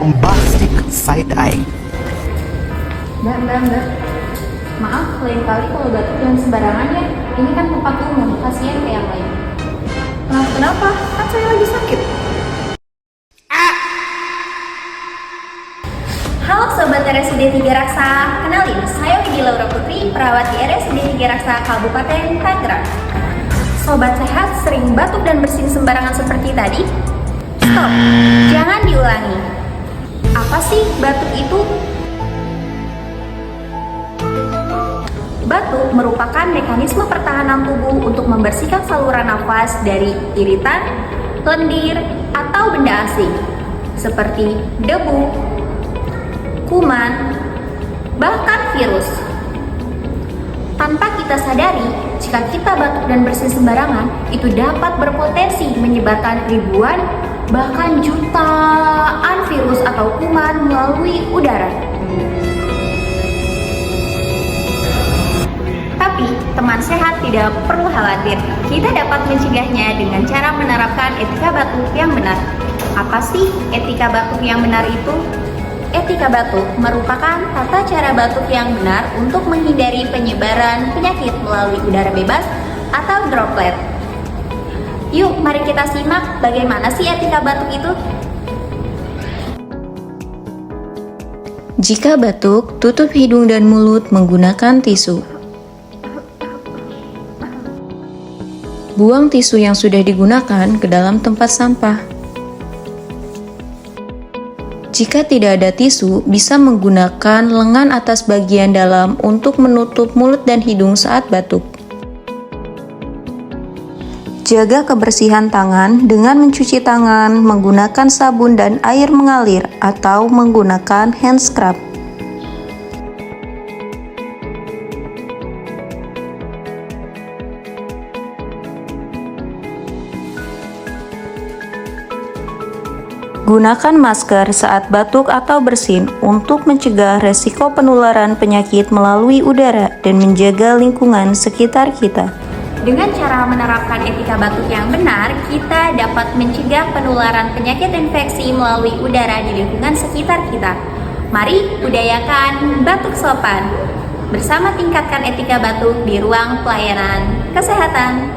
bombastic side-eye. Mbak. Maaf, lain kali kalau batuk jangan sembarangan ya. Ini kan tempat umum, kasihan kayak yang lain. Kenapa? Kan saya lagi sakit. Halo Sobat RSUD 3 Raksa, kenalin, saya Widi Laura Putri, perawat di RSUD 3 Raksa, Kabupaten Tangerang. Sobat sehat sering batuk dan bersin sembarangan seperti tadi? Stop, jangan diulangi. Apa sih batuk itu? Batuk merupakan mekanisme pertahanan tubuh untuk membersihkan saluran nafas dari iritan, lendir, atau benda asing seperti debu, kuman, bahkan virus. Tanpa kita sadari, jika kita batuk dan bersin sembarangan, itu dapat berpotensi menyebarkan ribuan, bahkan jutaan virus atau kuman melalui udara. Tapi, teman sehat tidak perlu khawatir. Kita dapat mencegahnya dengan cara menerapkan etika batuk yang benar. Apa sih etika batuk yang benar itu? Etika batuk merupakan tata cara batuk yang benar untuk menghindari penyebaran penyakit melalui udara bebas atau droplet. Yuk, mari kita simak bagaimana sih etika batuk itu. Jika batuk, tutup hidung dan mulut menggunakan tisu. Buang tisu yang sudah digunakan ke dalam tempat sampah. Jika tidak ada tisu, bisa menggunakan lengan atas bagian dalam untuk menutup mulut dan hidung saat batuk. Jaga kebersihan tangan dengan mencuci tangan, menggunakan sabun dan air mengalir, atau menggunakan hand scrub. Gunakan masker saat batuk atau bersin untuk mencegah resiko penularan penyakit melalui udara dan menjaga lingkungan sekitar kita. Dengan cara menerapkan etika batuk yang benar, kita dapat mencegah penularan penyakit infeksi melalui udara di lingkungan sekitar kita. Mari budayakan batuk sopan. Bersama tingkatkan etika batuk di ruang pelayanan kesehatan.